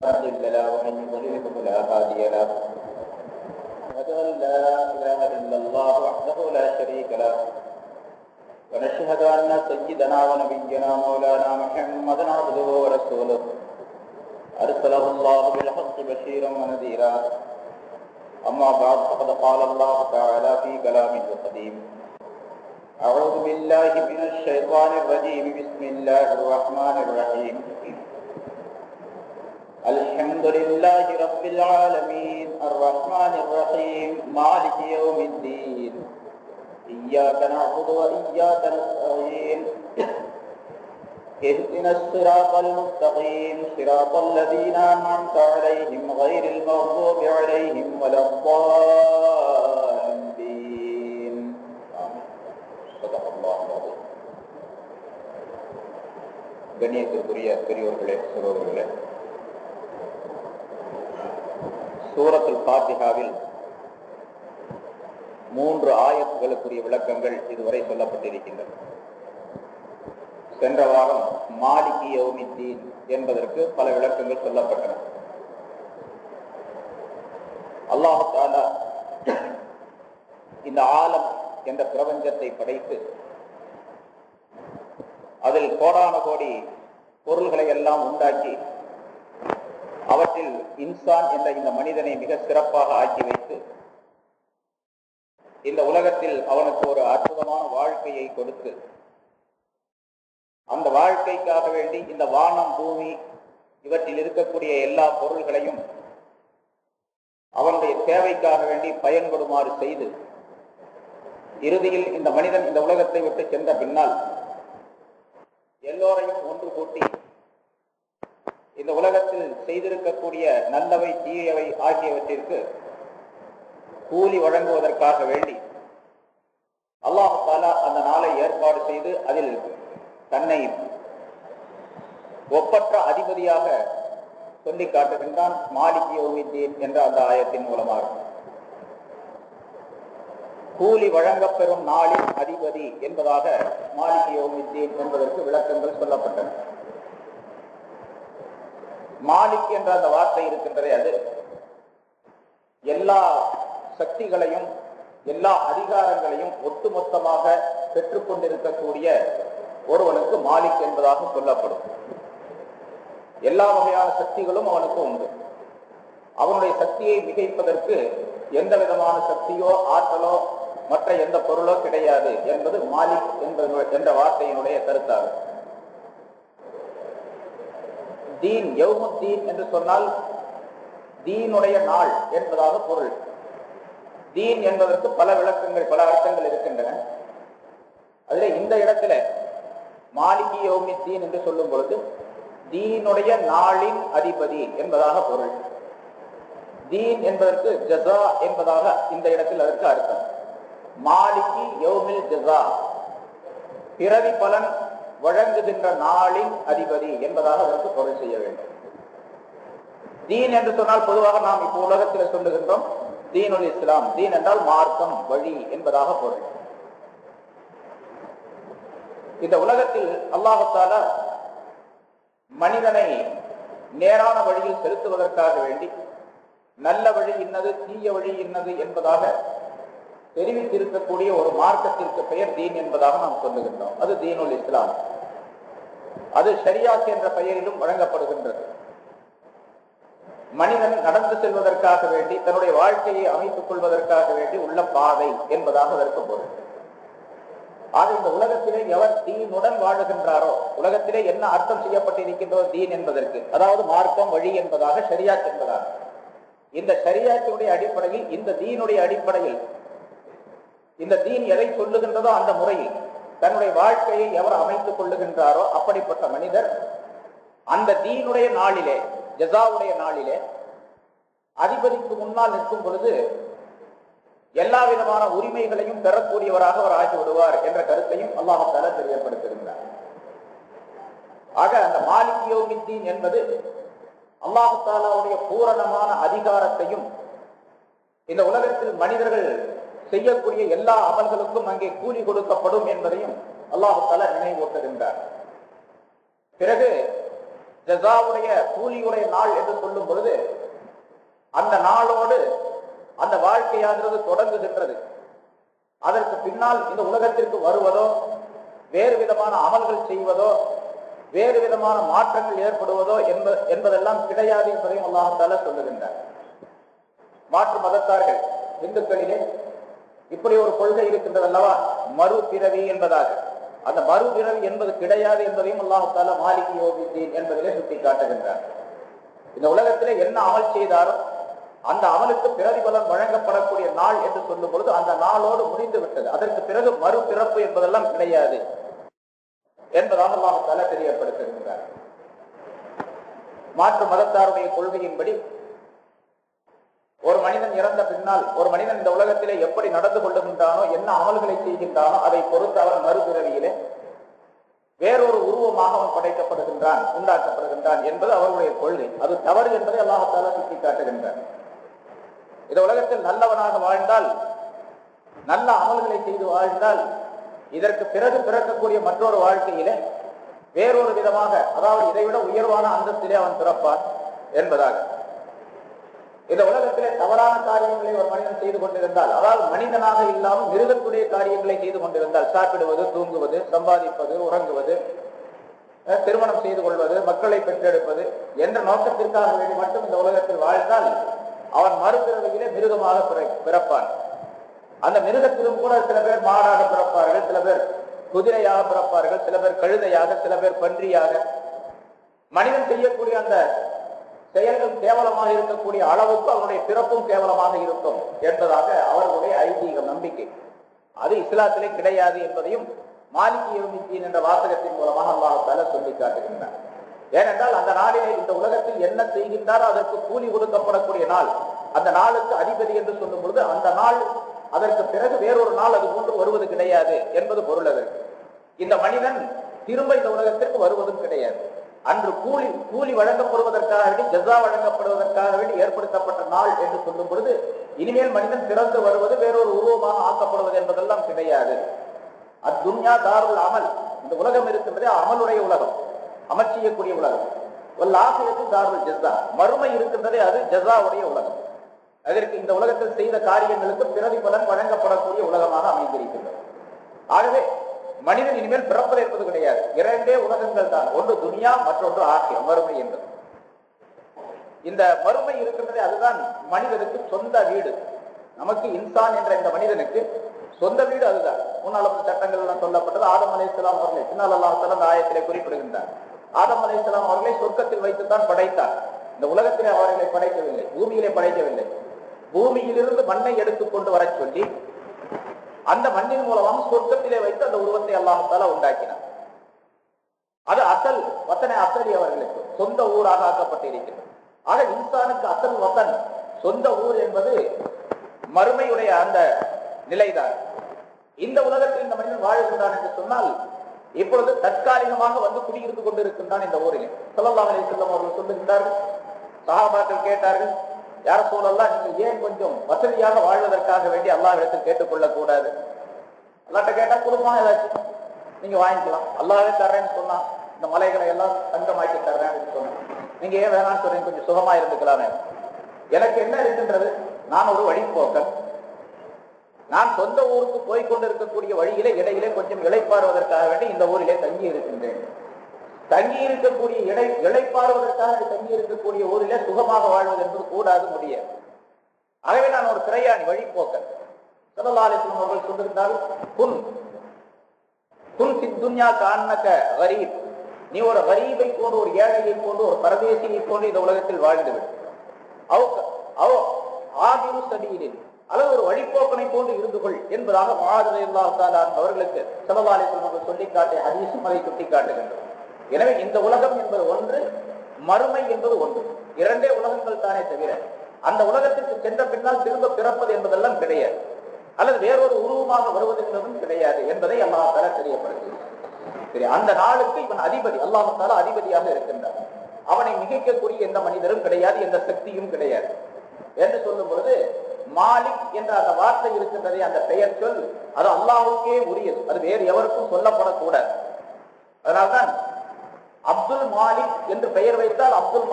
مضل له ومن يضلل فلا هادي له أشهد أن لا إله إلا الله وحده لا شريك له ونشهد أن سيدنا ونبينا مولانا محمدا عبده ورسوله أرسله الله بالحق بشيرا ونذيرا أما بعد فقد قال الله تعالى في كلامه القديم أعوذ بالله من الشيطان الرجيم بسم الله الرحمن الرحيم الحمد لله رب العالمين الرحمن الرحيم مالك يوم الدين إياك نعبد وإياك نستعين اهدنا الصراط المستقيم صراط الذين أنعمت عليهم غير المغضوب عليهم ولا الضالين آمين صدق الله العظيم. கண்ணியத்திற்குரிய பெரியோர்களே சகோதரர்களே, சூரத்துல் ஃபாத்திஹாவில் 3 ஆயத்துகளுக்குரிய விளக்கங்கள் இதுவரை சொல்லப்பட்டிருக்கின்றன. சென்ற வாரம் மாலிகி யௌமித்தீன் என்பதற்கு பல விளக்கங்கள் சொல்லப்பட்டன. அல்லாஹ் தஆலா இந்த ஆலம் என்ற பிரபஞ்சத்தை படைத்து அதில் கோடான கோடி பொருள்களை எல்லாம் உண்டாக்கி அவற்றில் இன்சான் என்ற இந்த மனிதனை மிக சிறப்பாக ஆக்கி வைத்து இந்த உலகத்தில் அவனுக்கு ஒரு அற்புதமான வாழ்க்கையை கொடுத்து அந்த வாழ்க்கைக்காக வேண்டி இந்த வானம் பூமி இவற்றில் இருக்கக்கூடிய எல்லா பொருள்களையும் அவனுடைய தேவைக்காக வேண்டி பயன்படுமாறு செய்து இறுதியில் இந்த மனிதன் இந்த உலகத்தை விட்டு சென்ற பின்னால் எல்லோரையும் ஒன்று கூட்டி இந்த உலகத்தில் செய்திருக்கக்கூடிய நல்லவை தீயவை ஆகியவற்றிற்கு கூலி வழங்குவதற்காக வேண்டி அல்லாஹ் தஆலா அந்த நாளை ஏற்பாடு செய்து அதில் தன்னை ஒப்பற்ற அதிபதியாக சொல்லி காட்டுகின்றான். மாலிகி யௌமித்தீன் என்ற அந்த ஆயத்தின் மூலமாக கூலி வழங்கப்பெறும் நாளின் அதிபதி என்பதாக மாலிகி யௌமித்தீன் என்பதற்கு விளக்கங்கள் சொல்லப்பட்டன. மாலிக் என்ற அந்த வார்த்தை இருக்கின்றதே, அது எல்லா சக்திகளையும் எல்லா அதிகாரங்களையும் ஒட்டுமொத்தமாக பெற்றுக்கொண்டிருக்கக்கூடிய ஒருவனுக்கு மாலிக் என்பதாக சொல்லப்படும். எல்லா வகையான சக்திகளும் அவனுக்கு உண்டு. அவனுடைய சக்தியை மிகைப்பதற்கு எந்த விதமான சக்தியோ ஆற்றலோ மற்ற எந்த பொருளோ கிடையாது என்பது மாலிக் என்ற வார்த்தையினுடைய கருத்தாகும். தீன் யௌமுத்தீன் என்று சொன்னால் தீனுடைய நாள் என்பதாக பொருள். தீன் என்பதற்கு பல விளக்கங்கள் பல அர்த்தங்கள் இருக்கின்றன. அதில் இந்த இடத்துல மாலிகி யௌமித்தீன் என்று சொல்லும் பொழுது தீனுடைய நாளின் அதிபதி என்பதாக பொருள். தீன் என்பதற்கு ஜஸா என்பதாக இந்த இடத்தில் அதற்கு அர்த்தம். மாலிகி யௌமில் ஜஸா, பிறவி பலன் வழங்குகின்ற நாளின் அதிபதி என்பதாக அதற்கு பொருள் செய்ய வேண்டும். தீன் என்று சொன்னால் பொதுவாக நாம் இப்போ உலகத்தில் சொல்லுகின்றோம் தீனுல் இஸ்லாம். தீன் என்றால் மார்க்கம், வழி என்பதாக பொருள். இந்த உலகத்தில் அல்லாஹ் தஆலா மனிதனை நேரான வழியில் செலுத்துவதற்காக வேண்டி நல்ல வழி இன்னது தீய வழி இன்னது என்பதாக தெரிவித்திருக்கக்கூடிய ஒரு மார்க்கத்திற்கு பெயர் தீன் என்பதாக நாம் சொல்லுகின்றோம். அது தீனுல் இஸ்லாம். அது ஷரியாத் என்ற பெயரிலும் வழங்கப்படுகின்றது. மனிதன் நடந்து செல்வதற்காக வேண்டி தன்னுடைய வாழ்க்கையை அமைத்துக் கொள்வதற்காக வேண்டி உள்ள பாதை என்பதாக அதற்கு பொருள். ஆக இந்த உலகத்திலே எவர் தீனுடன் வாழுகின்றாரோ, உலகத்திலே என்ன அர்த்தம் செய்யப்பட்டிருக்கின்றோ தீன் என்பதற்கு, அதாவது மார்க்கம் வழி என்பதாக ஷரியாத் என்பதாக, இந்த ஷரியாத்தினுடைய அடிப்படையில் இந்த தீனுடைய அடிப்படையில் இந்த தீன் எதை சொல்லுகின்றதோ அந்த முறையில் தன்னுடைய வாழ்க்கையை எவர் அமைத்துக் கொள்ளுகின்றாரோ அப்படிப்பட்ட மனிதர் அந்த தீனுடைய நாளிலே, ஜஸாவுடைய நாளிலே அதிபதிக்கு முன்னால் நிற்கும் பொழுது எல்லா விதமான உரிமைகளையும் பெறக்கூடியவராக அவர் ஆகிவிடுவார் என்ற கருத்தையும் அல்லாஹ் தஆலா தெரியப்படுத்துகின்றார். ஆக அந்த மாலிகி யௌமித்தீன் என்பது அல்லாஹ் தஆலாவுடைய பூரணமான அதிகாரத்தையும் இந்த உலகத்தில் மனிதர்கள் செய்யக்கூடிய எல்லா அமல்களுக்கும் அங்கே கூலி கொடுக்கப்படும் என்பதையும் அல்லாஹ் தஆலா நினைவூட்டுகின்றார். பிறகு ஜஸாவுடைய கூலியுடைய நாள் என்று சொல்லும் பொழுது அந்த நாளோடு அந்த வாழ்க்கையாகிறது தொடங்குகின்றது. அதற்கு பின்னால் இந்த உலகத்திற்கு வருவதோ, வேறு விதமான அமல்கள் செய்வதோ, வேறு விதமான மாற்றங்கள் ஏற்படுவதோ என்பதெல்லாம் கிடையாது என்பதையும் அல்லாஹ் தஆலா சொல்லுகின்றார். மாற்று மதத்தார்கள் இந்துக்களிலே இப்படி ஒரு கொள்கை இருக்கின்றது அல்லவா, மறுபிறவி என்பதாக. அந்த மறுபிறவி என்பது கிடையாது என்பதையும் அல்லாஹ் தஆலா மாலிகி யௌமித்தீன் என்பதிலே சுட்டி காட்டுகின்றார். இந்த உலகத்திலே என்ன அமல் செய்தாரோ அந்த அமலுக்கு பிரதிபலன் வழங்கப்படக்கூடிய நாள் என்று சொல்லும் பொழுது அந்த நாளோடு முடிந்து விட்டது. அதற்கு பிறகு மறுபிறப்பு என்பதெல்லாம் கிடையாது என்பதாக அல்லாஹ் தஆலா தெரியப்படுத்துகின்றார். மாற்று மதத்தாருடைய கொள்கையின்படி ஒரு மனிதன் இறந்த பின்னால் ஒரு மனிதன் இந்த உலகத்திலே எப்படி நடந்து கொள்ளுகின்றானோ, என்ன அமல்களை செய்கின்றானோ அதை பொறுத்து அவன் மறுபிறவியிலே வேறொரு உருவமாக அவன் படைக்கப்படுகின்றான், உண்டாக்கப்படுகின்றான் என்பது அவருடைய கொள்கை. அது தவறு என்பதை அல்லாஹ் தஆலா சுட்டி காட்டுகின்றார். இந்த உலகத்தில் நல்லவனாக வாழ்ந்தால், நல்ல அமல்களை செய்து வாழ்ந்தால், இதற்கு பிறகு பிறக்கக்கூடிய மற்றொரு வாழ்க்கையிலே வேறொரு விதமாக, அதாவது இதைவிட உயர்வான அந்தஸ்திலே அவன் பிறப்பான் என்பதாக. இந்த உலகத்திலே தவறான காரியங்களை ஒரு மனிதன் செய்து கொண்டிருந்தால், அதாவது மனிதனாக இல்லாமல் மிருகத்துடைய காரியங்களை செய்து கொண்டிருந்தால், சாப்பிடுவது, தூங்குவது, சம்பாதிப்பது, உறங்குவது, திருமணம் செய்து கொள்வது, மக்களை பெற்றெடுப்பது என்ற நோக்கத்திற்காக வேண்டி மட்டும் இந்த உலகத்தில் வாழ்ந்தால் அவன் மறுபிறவியிலே மிருகமாக பிறப்பான். அந்த மிருகத்திலும் கூட சில பேர் மாடாக பிறப்பார்கள், சில பேர் குதிரையாக பிறப்பார்கள், சில பேர் கழுதையாக, சில பேர் பன்றியாக. மனிதன் செய்யக்கூடிய அந்த செயல்கள் கேவலமாக இருக்கக்கூடிய அளவுக்கு அவருடைய பிறப்பும் கேவலமாக இருக்கும் என்பதாக அவர்களுடைய ஐதீக நம்பிக்கை. அது இஸ்லாத்திலே கிடையாது என்பதையும் மாலிகி யௌமித்தீன் என்ற வாசகத்தின் மூலமாக அல்லாஹ் தஆலா சொல்லி காட்டுகின்றார். ஏனென்றால் அந்த நாளிலே இந்த உலகத்தில் என்ன செய்கின்றாரோ அதற்கு கூலி கொடுக்கப்படக்கூடிய நாள், அந்த நாளுக்கு அதிபதி என்று சொல்லும் பொழுது அந்த நாள், அதற்கு பிறகு வேறொரு நாள் அது போன்று வருவது கிடையாது என்பது பொருள். அதற்கு இந்த மனிதன் திரும்ப இந்த உலகத்திற்கு வருவதும் கிடையாது. அன்று கூலி வழங்கப்படுவதற்காக வேண்டி, ஜஸா வழங்கப்படுவதற்காக வேண்டி ஏற்படுத்தப்பட்ட நாள் என்று சொல்லும் பொழுது இனிமேல் மனிதன் பிறந்து வருவது வேறொரு உருவமாக ஆக்கப்படுவது என்பதெல்லாம் கிடையாது. அத்துன்யா தாருல் அமல், இந்த உலகம் இருக்கின்றதே அமலுடைய உலகம், அமல் செய்யக்கூடிய உலகம். வல்லாஹிரத்து தாருல் ஜஸா, மறுமை இருக்கின்றதே அது ஜஸாவுடைய உலகம். அதற்கு இந்த உலகத்தில் செய்த காரியங்களுக்கு பிரதிபலன் வழங்கப்படக்கூடிய உலகமாக அமைந்திருக்கின்றது. ஆகவே மனிதன் இனிமேல் பிறப்பது என்பது கிடையாது. இரண்டே உலகங்கள் தான், ஒன்று துனியா, மற்றொன்று ஆகியம், மறுமை என்பது. இந்த மறுமை இருக்கின்றதே அதுதான் மனிதனுக்கு சொந்த வீடு. நமக்கு இன்சான் என்ற இந்த மனிதனுக்கு சொந்த வீடு அதுதான். முன்னால் சட்டங்கள் எல்லாம் சொல்லப்பட்டது. ஆதம் அலைஹிஸ்ஸலாம் அவர்களை பின்னால் அல்லாஹ் தஆலா அந்த ஆயத்திலே குறிப்பிடுகின்றார். ஆதம் அலைஹிஸ்ஸலாம் அவர்களை சொர்க்கத்தில் வைத்துத்தான் படைத்தார். இந்த உலகத்திலே அவர்களை படைக்கவில்லை, பூமியிலே படைக்கவில்லை. பூமியிலிருந்து மண்ணை எடுத்துக்கொண்டு வர சொல்லி அந்த மண்ணின் மூலமாக சொர்க்கத்திலே வைத்து அந்த உருவத்தை அல்லாஹ் தஆலா உண்டாக்கினார். அது அசல் வத்தனை, அசலி அவர்களுக்கு சொந்த ஊராக ஆக்கப்பட்டு இருக்கிறது. ஆக இன்சானுக்கு அசல் வத்தன், சொந்த ஊர் என்பது மறுமையுடைய அந்த நிலைதான். இந்த உலகத்தில் இந்த மனிதன் வாழ்கின்றான் என்று சொன்னால் இப்பொழுது தற்காலிகமாக வந்து குடியிருந்து கொண்டிருக்கின்றான் இந்த ஊரிலே. ஸல்லல்லாஹு அலைஹி வஸல்லம் அவர்கள் சொல்லுகின்றார்கள், சஹாபாக்கள் கேட்டார்கள், யார சூழல்லாம் நீங்கள் ஏன் கொஞ்சம் வசதியாக வாழ்வதற்காக வேண்டி அல்லாஹ்விடத்தில் கேட்டுக்கொள்ளக் கூடாது? அல்லாஹ்ட்ட கேட்டா குடும்பம் ஏதாச்சும் நீங்க வாங்கிக்கலாம், அல்லாஹ்வே தர்றேன்னு சொன்னா, இந்த மலைகளை எல்லாம் தங்கமாக்கி தர்றேன்னு சொன்னேன், நீங்க ஏன் வேணாம்னு சொல்றீங்க, கொஞ்சம் சுகமா இருந்துக்கலாமே. எனக்கு என்ன இருக்கின்றது, நான் ஒரு வழிபோக்கன், நான் சொந்த ஊருக்கு போய்கொண்டிருக்கக்கூடிய வழியிலே இடையிலே கொஞ்சம் இளைப்பாறுவதற்காக வேண்டி இந்த ஊரிலே தங்கி இருக்கின்றேன். தங்கி இருக்கக்கூடிய இளைப்பாறுவதற்காக தங்கி இருக்கக்கூடிய ஊரிலே சுகமாக வாழ்வது என்பது கூடாது, முடியாது. ஆகவே நான் ஒரு பிரயாணி, வழிபோக்கன். ஸல்லல்லாஹு அலைஹி வஸல்லம் அவர்கள் சொல்லுகிறார்கள், குன் ஃபி துன்யா கஅன்னக கரீப், நீ ஒரு கரீபை போன்று, ஒரு ஏழையை போன்று, ஒரு பரதேசியை போன்று இந்த உலகத்தில் வாழ்ந்துவிடு. ஆபிரு சபீலின், அல்லது ஒரு வழிபோக்கனை போன்று இருந்து கொள் என்பதாக முஆத் ரலியல்லாஹு தஆலா அவர்களுக்கு ஸல்லல்லாஹு அலைஹி வஸல்லம் அவர்கள் சொல்லி காட்டிய ஹதீஸும் அதை சுட்டி காட்டுகின்றது. எனவே இந்த உலகம் என்பது ஒன்று, மறுமை என்பது ஒன்று, இரண்டே உலகங்கள் தானே தவிர அந்த உலகத்திற்கு சென்ற பின்னால் திரும்ப பிறப்பது என்பதெல்லாம் கிடையாது, அல்லது வேறொரு உருவமாக வருவது என்பதும் கிடையாது என்பதை அல்லாஹ் தஆலா தெரியப்படுத்துகிறார். சரி, அந்த நாளுக்கு இவன் அதிபதி, அல்லாஹ் தஆலா அதிபதியாக இருக்கின்றார். அவனை மிகைக்கக்கூடிய எந்த மனிதரும் கிடையாது, எந்த சக்தியும் கிடையாது என்று சொல்லும் பொழுது மாலிக் என்ற அந்த வார்த்தை இருக்கின்றதே, அந்த பெயர் சொல், அது அல்லாஹ்வுக்கே உரியது, அது வேறு எவருக்கும் சொல்லப்படக்கூடாது. அதனால்தான் அப்துல் மாலிக் என்று பெயர் வைத்தால் அப்துல்